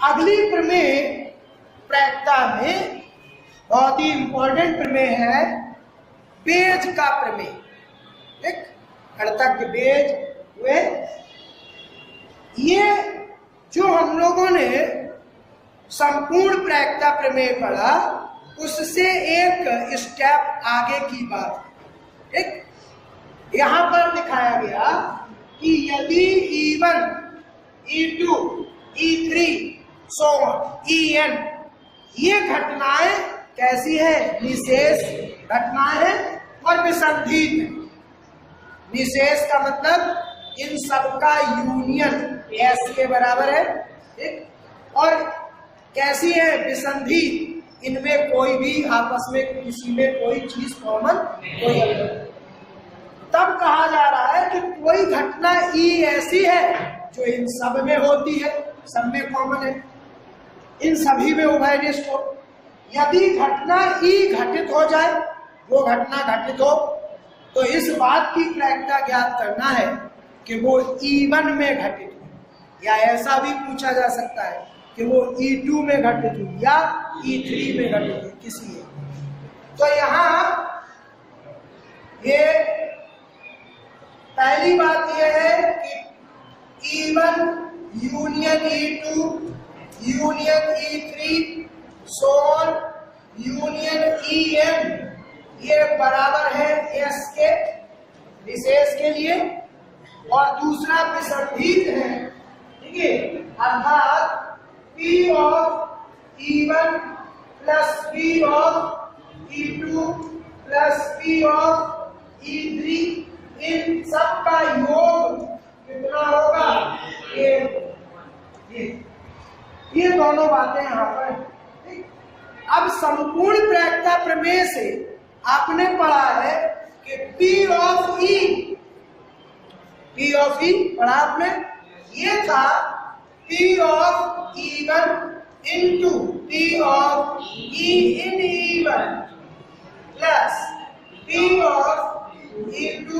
अगली प्रमेय प्रायिकता में बहुत ही इंपॉर्टेंट प्रमेय है बेज का प्रमेय। ठीक, कर्तज्ञ बेज हुए। ये जो हम लोगों ने संपूर्ण प्रायिकता प्रमेय पढ़ा उससे एक स्टेप आगे की बात। ठीक, यहां पर दिखाया गया कि यदि E1, E2, E3, so on, En ये घटनाएं कैसी है? निशेष घटनाएं हैं और विसंधि है। निशेष का मतलब इन सबका यूनियन S के बराबर है। ठीक, और कैसी है? विसंधि, इनमें कोई भी आपस में किसी में कोई चीज कॉमन कोई अलग। तब कहा जा रहा है कि कोई घटना E ऐसी है जो इन सब में होती है, सब में कॉमन है, इन सभी में उभयनिष्ठ हो। यदि घटना E घटित हो जाए, वो घटना घटित हो, तो इस बात की प्रायिकता ज्ञात करना है कि वो E1 में घटित हो, या ऐसा भी पूछा जा सकता है कि वो E2 में घटित हुई या E3 में घटित हुई, किसी में। तो यहाँ ये पहली बात यह है कि E1 union E2 union E3 सोन यूनियन En ये बराबर है S के विशेष के लिए, और दूसरा विसंधित है। ठीक है, अर्थात P of E1 plus P of E2 plus P of E3 इन सब का योग कितना होगा? ये दोनों बातें यहाँ पर। अब संपूर्ण प्रायिकता प्रमेय से आपने पढ़ा है कि P ऑफ E पढ़ा आपने, ये था P of E1 into P of E in E1 plus P of E2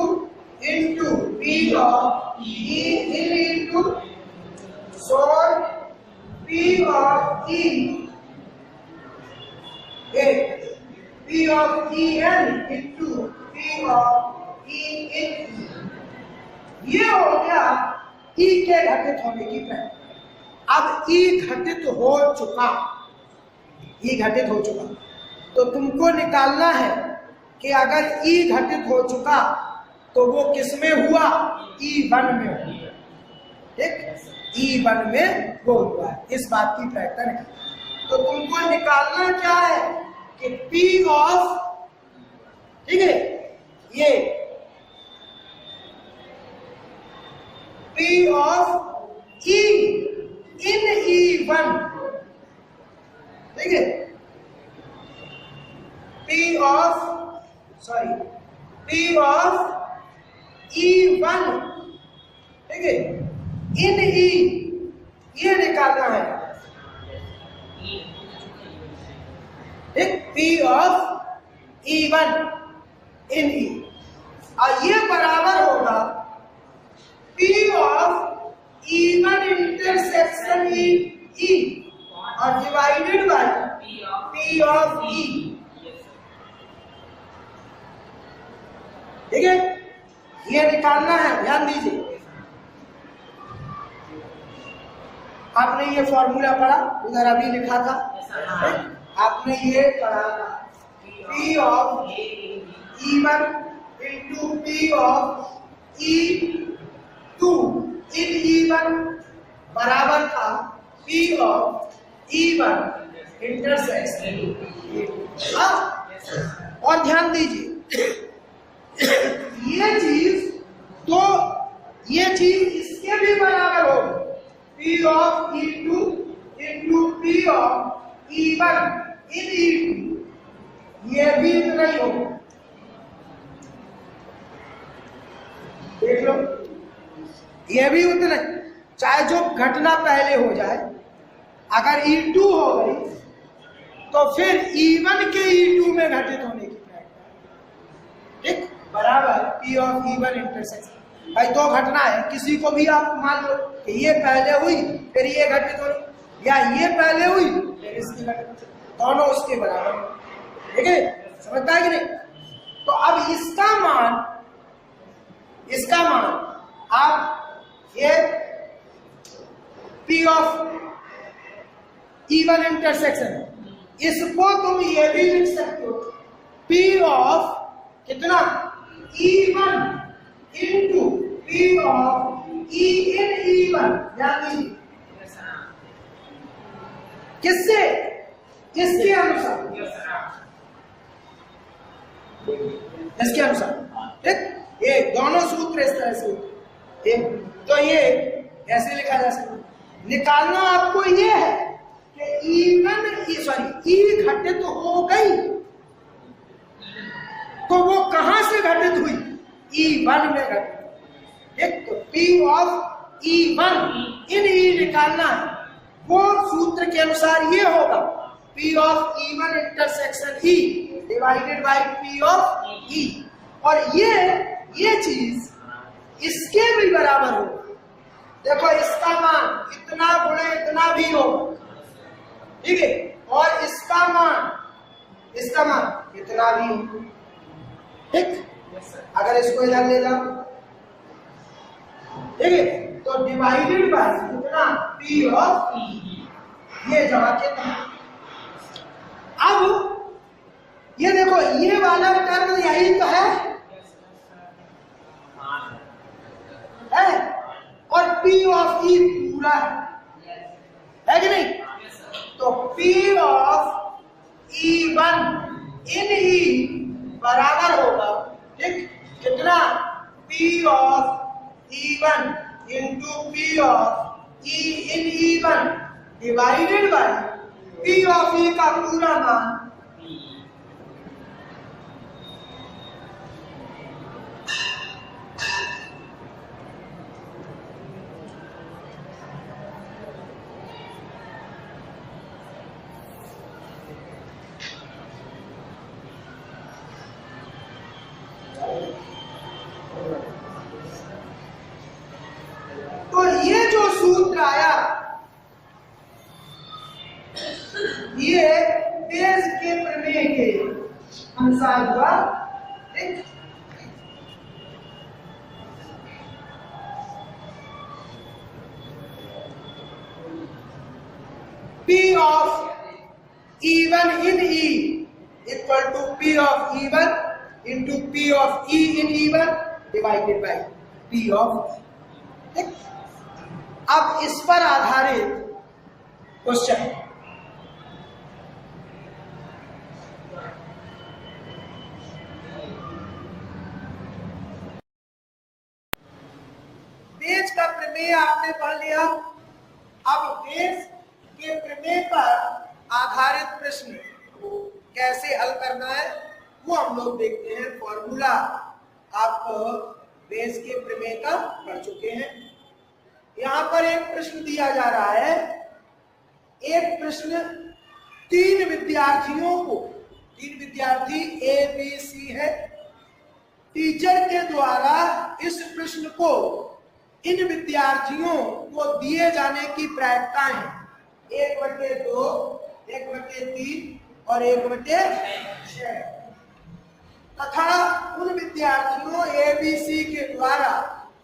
into P of E in E2 so on P of E P of En into P of E in ये हो गया E के घटित होने की प्रायिकता। अब E घटित हो चुका, तो तुमको निकालना है कि अगर E घटित हो चुका तो वो किस में हुआ? E1 में हुआ। ठीक, E1 में वो हुआ। इस बात की प्रायिकता निकाल। तो तुमको निकालना क्या है कि P ऑफ, ठीक है, ये P of E in E1, ठीक है, P ऑफ E1, ठीक है, इन E ये निकालना है। ठीक, P of E1 in E, और ये बराबर होगा P of E1 intersection E और divided by P of E। ठीक है, ये निकालना है, ध्यान दीजिए। आपने ये फॉर्मूला पढ़ा, उधर अभी लिखा था। आपने ये पढ़ा था P of E1 into P of E2 in E1 बराबर था P ऑफ E1 इंटरसेक्शन। और ध्यान दीजिए ये चीज इसके भी बराबर होगी P of E2 into P of E1 in E2, ये भी इतना ही होगा। देख लो, ये भी उतना, चाहे जो घटना पहले हो जाए, अगर E2 हो गई तो फिर E1 के E2 में घटित होने की प्रायिकता, ठीक, बराबर P ऑफ E1 इंटरसेक्शन। भाई दो घटना है, किसी को भी आप मान लो कि ये पहले हुई फिर ये घटित हो, या ये पहले हुई फिर इसकी घटे, दोनों उसके बराबर, ठीक है, समझता है कि नहीं? तो अब इसका मान आप ये P ऑफ E1 इंटरसेक्शन, इसको तुम ये भी लिख सकते हो P ऑफ कितना E1 into P of E in E1, यानी किससे? इसके अनुसार, इसके अनुसार, ठीक? ये दोनों सूत्र इस तरह से होते, तो ये ऐसे लिखा जा सकता है। निकालना आपको ये है कि ई घटित हो गई, तो वो कहां से घटित हुई? E1 में घटित, ठीक? तो P of E1 in E निकालना है, वो सूत्र के अनुसार ये होगा P of E1 intersection E divided by P of E, और ये चीज इसके भी बराबर होगा। देखो इसका मान इतना गुणे इतना भी होगा, ठीक है, और इसका मान इतना भी होगा, ठीक? अगर इसको इधर ले जाओ, ठीक है, तो डिवाइडेड बाय कितना P ऑफ E, ये जमा के अब ये देखो ये वाला टर्म यही तो है, और P ऑफ E पूरा है कि नहीं? तो P of E1 in E बराबर होगा, ठीक, कितना P of E1 into P of E in E1 divided by P of E का पूरा मान अनुसार हुआ, ठीक? P of E1 in E equal to P of E1 into P of E in E1 divided by P of, ठीक? अब इस पर आधारित क्वेश्चन, बेज का प्रमेय आपने पढ़ लिया। अब बेज के प्रमेय पर आधारित प्रश्न कैसे हल करना है वो हम लोग देखते हैं। फॉर्मूला आप बेज के प्रमेय का पढ़ चुके हैं। यहाँ पर एक प्रश्न दिया जा रहा है, एक प्रश्न तीन विद्यार्थी A B C है। टीचर के द्वारा इस प्रश्न को इन विद्यार्थियों को दिए जाने की प्रायिकताएं 1/2, 1/3 और 1/6 तथा उन विद्यार्थियों ABC के द्वारा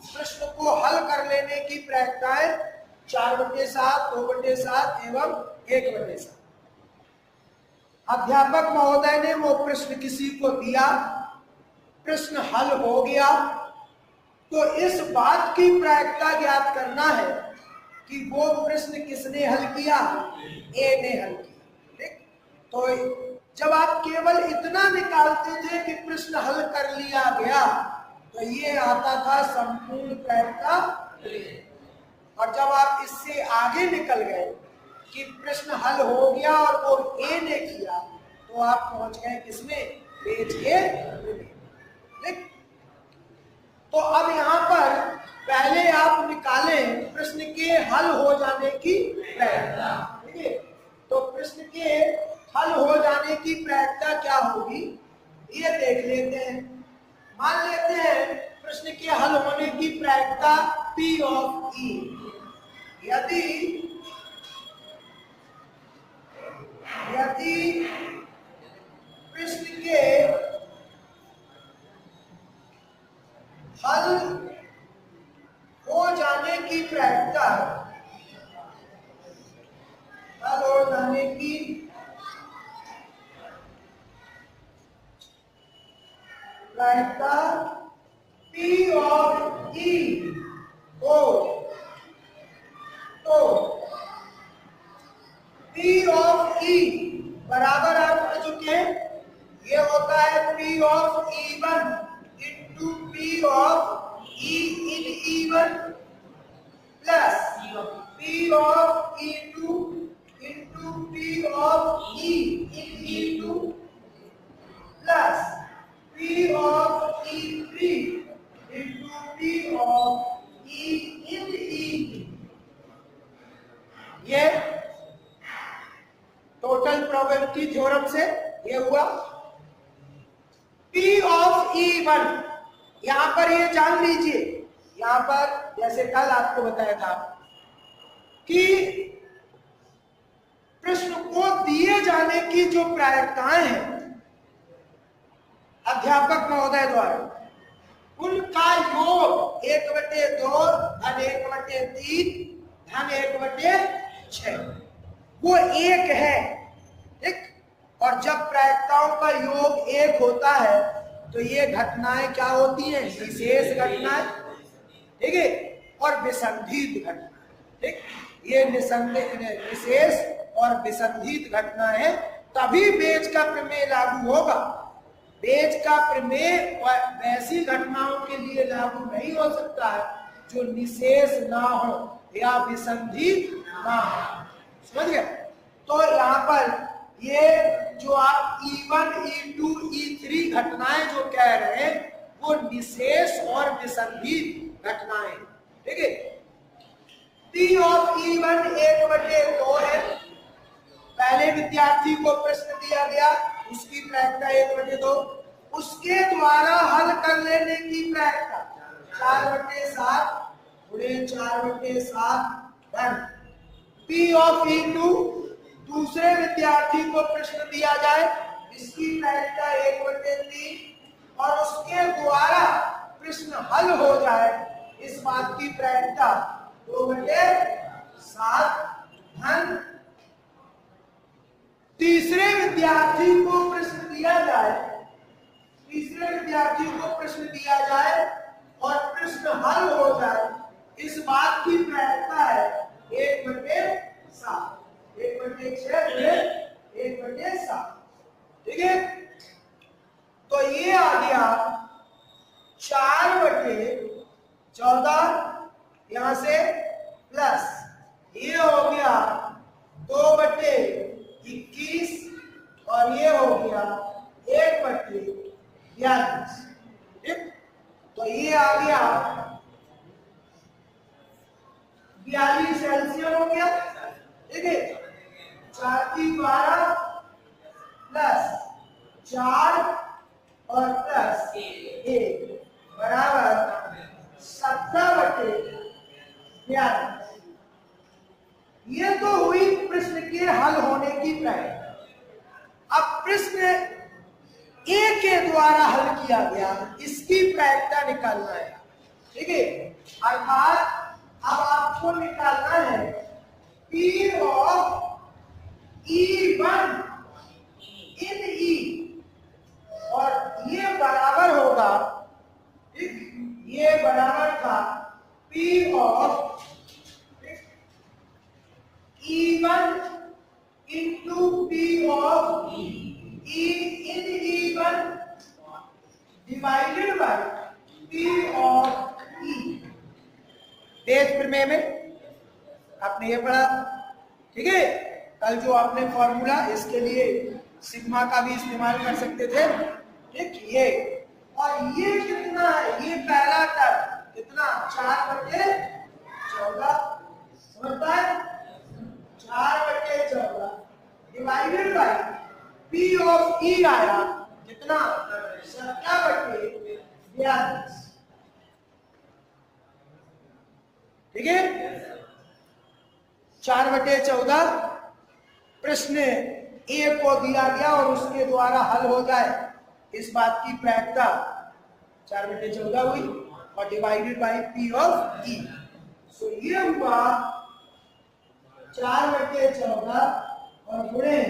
प्रश्न को हल कर लेने की प्रायिकताएं 4/7, 2/7 एवं 1/7। अध्यापक महोदय ने वो प्रश्न किसी को दिया, प्रश्न हल हो गया, तो इस बात की प्रायिकता ज्ञात करना है कि वो प्रश्न किसने हल किया? A ने हल किया, ठीक? तो जब आप केवल इतना निकालते थे कि प्रश्न हल कर लिया गया तो ये आता था संपूर्ण प्रायिकता। और जब आप इससे आगे निकल गए कि प्रश्न हल हो गया और वो A ने किया तो आप पहुंच गए किसमें? बेज के, ठीक? तो अब यहाँ पर पहले आप निकालें प्रश्न के हल हो जाने की प्रायिकता, ठीक है? तो प्रश्न के हल हो जाने की प्रायिकता क्या होगी ये देख लेते हैं। मान लेते हैं प्रश्न के हल होने की प्रायिकता P ऑफ E। यदि यदि प्रश्न के हल हो जाने की प्रायिकता, हल हो जाने की प्रायिकता P ऑफ E हो तो P ऑफ E बराबर आप पढ़ चुके हैं, ये होता है P of E1 into P of E in E1 plus P of E2 into P of E in E2 plus P of E3 into P of E in E। ये total probability theorem से ये हुआ। P of E1, यहां पर ये जान लीजिए, यहां पर जैसे कल आपको बताया था कि प्रश्न को दिए जाने की जो प्रायिकताएं हैं अध्यापक महोदय द्वारा, उनका योग 1/2 धन 1/3 धन 1/6 वो एक है, ठीक। और जब प्रायिकताओं का योग एक होता है तो ये घटनाएं क्या होती हैं, विशेष घटनाएं, ठीक है, और विसंधित घटनाएं, ठीक। ये विशेष और विसंधित घटनाएं हैं, तभी बेज का प्रमेय लागू होगा। बेज का प्रमेय वैसी घटनाओं के लिए लागू नहीं हो सकता है जो निशेष ना हो या विसंधित ना हो, समझ गए। तो यहाँ पर ये जो आप E1, E2, E3 घटनाएं जो कह रहे हैं वो निशेष और विसंधित घटनाएं, ठीक है। P ऑफ E1 1/2 है, पहले विद्यार्थी को प्रश्न दिया गया, उसकी प्रायिकता 1/2, उसके द्वारा हल कर लेने की प्रायिकता 4/7 गुणे 4/7 धन P ऑफ E2, दूसरे विद्यार्थी को प्रश्न दिया जाए, इसकी प्रायिकता 1/3 और उसके द्वारा प्रश्न हल हो जाए, इस बात की प्रायिकता 2/7 धन तीसरे विद्यार्थी को प्रश्न दिया जाए, तीसरे विद्यार्थी को प्रश्न दिया जाए और प्रश्न हल हो जाए, इस बात की प्रायिकता है 1/7, 1/6 1/7, ठीक है। तो ये आ गया 4/14, यहां से प्लस ये हो गया 2/21 और ये हो गया 1/42, ठीक। तो ये आ गया 42 एलसीएम हो गया, ठीक है। 4×12 प्लस 4 और प्लस 1 बराबर 17/42। ये तो हुई प्रश्न के हल होने की प्रायिकता। अब प्रश्न ए के द्वारा हल किया गया, इसकी प्रायिकता निकालना है, ठीक है। अर्थात अब आपको निकालना है P of E1 in E, और ये बराबर होगा, ठीक, ये बराबर था P of E1 into P of E in E1 divided by P of E। Bayes प्रमेय में आपने ये पढ़ा, ठीक है। कल जो आपने फॉर्मूला, इसके लिए सिग्मा का भी इस्तेमाल कर सकते थे, ठीक। ये और ये कितना है, ये पहला टर्म कितना 4/14 समझता है, 4/14 divided by P of E आया कितना 17/42, ठीक है। 4/14 प्रश्न ए को दिया गया और उसके द्वारा हल हो जाए, इस बात की प्रायिकता 4/14 हुई और डिवाइडेड बाई पी ऑफ ई। सो ये हुआ 4/14 और गुणे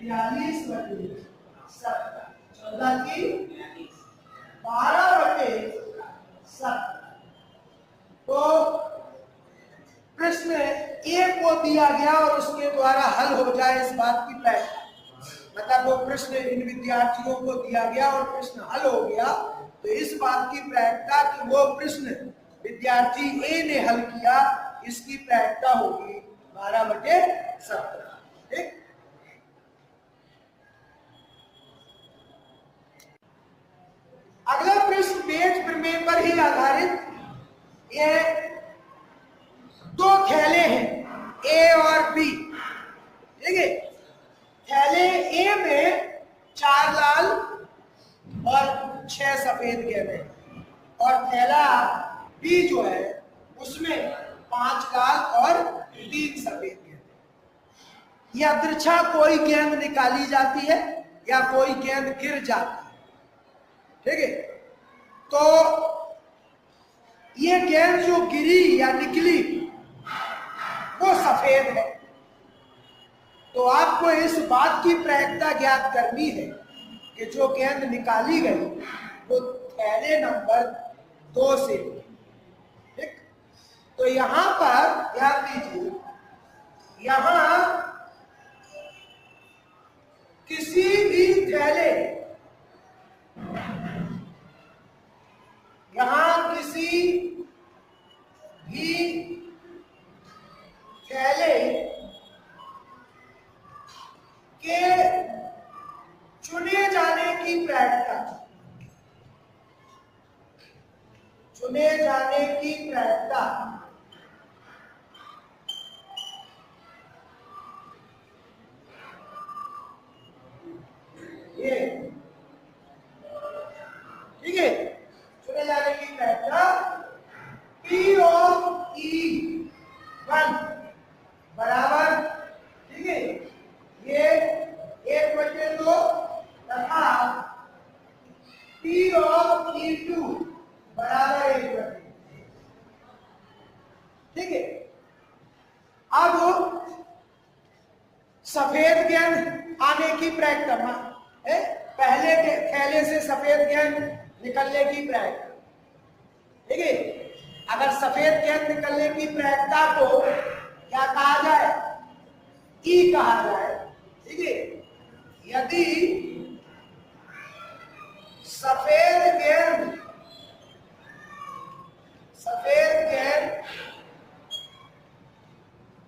42/17, 14 की 12/17। तो प्रश्न ए को दिया गया और उसके द्वारा हल हो जाए, इस बात की प्रायिकता, मतलब वो प्रश्न इन विद्यार्थियों को दिया गया और प्रश्न हल हो गया, तो इस बात की प्रायिकता कि वो प्रश्न विद्यार्थी ए ने हल किया, इसकी प्रायिकता होगी 12/17। ठीक। अगला प्रश्न बेज प्रमेय पर ही आधारित। ये दो थैले हैं ए और बी, ठीक है। थैले ए में 4 लाल और 6 सफेद गेंद है, और थैला बी जो है उसमें 5 लाल और 3 सफेद गेंद है। यह दृच्छा कोई गेंद निकाली जाती है या कोई गेंद गिर जाती है, ठीक है। तो ये गेंद जो गिरी या निकली वो सफेद है, तो आपको इस बात की प्रायिकता ज्ञात करनी है कि जो गेंद निकाली गई वो थैले नंबर 2 से, ठीक। तो यहां पर ध्यान दीजिए, यहां किसी भी थैले, यहां किसी भी थैले के चुने जाने की प्रायिकता, चुने जाने की प्रायिकता ये, ठीक है। चुने जाने की प्रायिकता P ऑफ E1 बराबर, ठीक है, ये 1/2 तथा P ऑफ E2 बराबर 1/2, ठीक है। अब सफेद गेंद आने की प्रायिकता है, पहले के थैले से सफेद गेंद निकलने की प्रायिकता, ठीक है। अगर सफेद गेंद निकलने की प्रायिकता को क्या कहा जाए, ई कहा जाए, ठीक है। यदि सफेद गेंद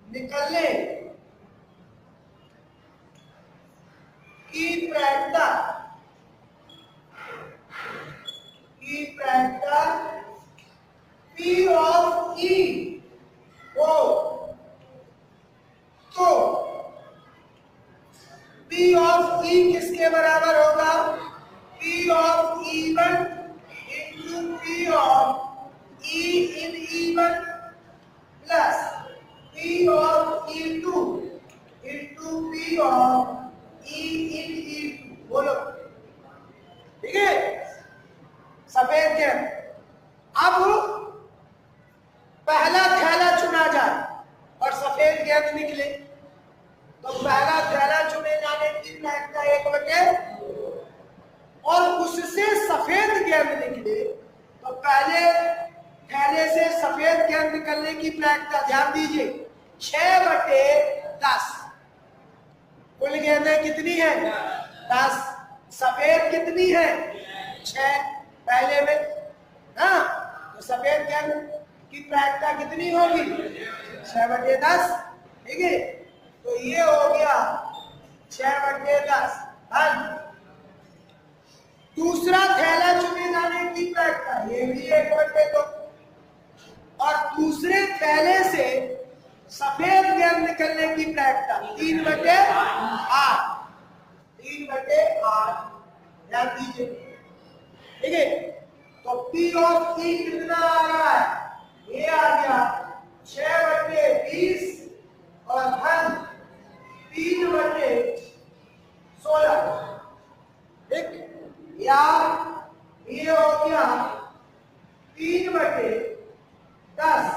निकलने की प्रायिकता P ऑफ E हो, तो P ऑफ E किसके बराबर होगा, P of E1 into P of E in E1 plus P of E2 into P of E in E2, बोलो, ठीक है। सफेद गेंद, अब पहला थैला चुना जाए और सफेद गेंद निकले, तो पहला थैला चुने जाने की प्रायिकता 1/2 और उससे सफेद गेंद निकले, तो पहले थैले से सफेद गेंद निकलने की प्रायिकता, ध्यान दीजिए, 6/10। कुल गेंदें कितनी है, 10, सफेद कितनी है, 6 पहले में, हाँ, तो सफेद गेंद की प्रायिकता कितनी होगी, 6/10, ठीक है। तो ये हो गया 6/10। दूसरा थैला चुने जाने की प्रायिकता, ये भी 1/2, और दूसरे थैले से सफेद गेंद निकलने की प्रायिकता 3/8, 3/8, ध्यान दीजिए, ठीक है। तो P ऑफ E कितना आ रहा है, ये आ गया 6/20 और धन 3/8, या ये हो गया 3/10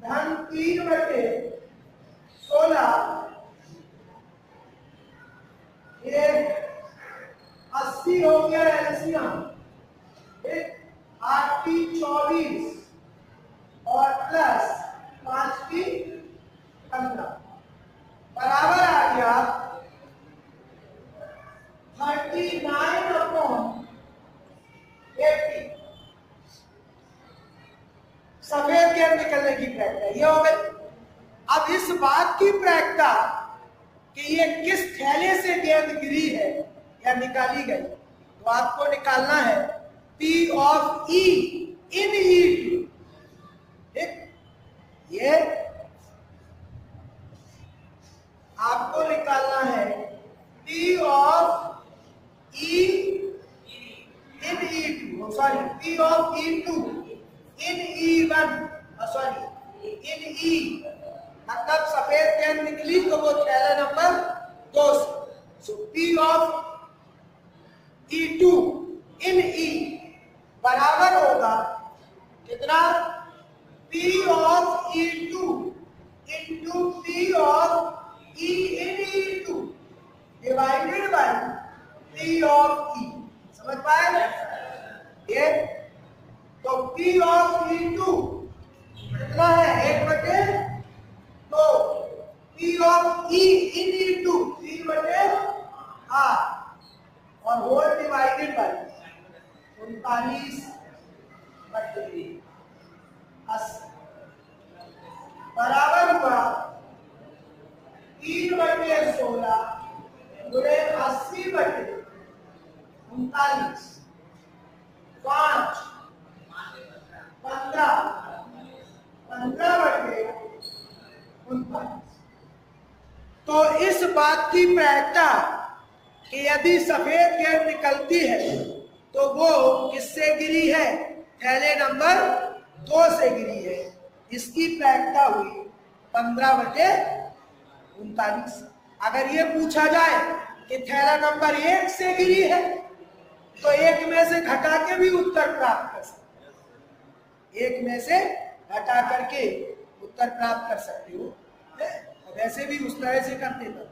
धन 3/16, ये 80 हो गया एलसीएम, 8 की 24 और प्लस 5 की 15 बराबर आ गया 39/80। सफेद गेंद निकलने की प्रायिकता ये हो गई। अब इस बात की प्रायिकता कि ये किस थैले से गेंद गिरी है या निकाली गई, तो आपको निकालना है P of E in E2। ठीक, ये आपको निकालना है P of E in E2, sorry P of E2 in E1, sorry in E, मतलब सफेद गेंद निकली तो वो थैला नंबर 2 से। सो P of E2 in E बराबर होगा कितना, P of E2 into P of E in E2 divided by P of E। समझ पाए ये? तो P of E2 कितना है, 1/2, P of E in E2 3/8 और होल डिवाइडेड बाय 39/80 बराबर हुआ 3/16 गुणे 80/39, 5 15 15/39। तो इस बात की प्रायिकता कि यदि सफेद गेंद निकलती है तो वो किससे गिरी है, थैले नंबर 2 से गिरी है, इसकी प्रायिकता हुई 15/39। अगर ये पूछा जाए कि थैला नंबर 1 से गिरी है तो 1 में से घटा के भी उत्तर प्राप्त कर सकते हो, 1 में से घटा करके उत्तर प्राप्त कर सकते हो। वैसे भी उस तरह से करते थे।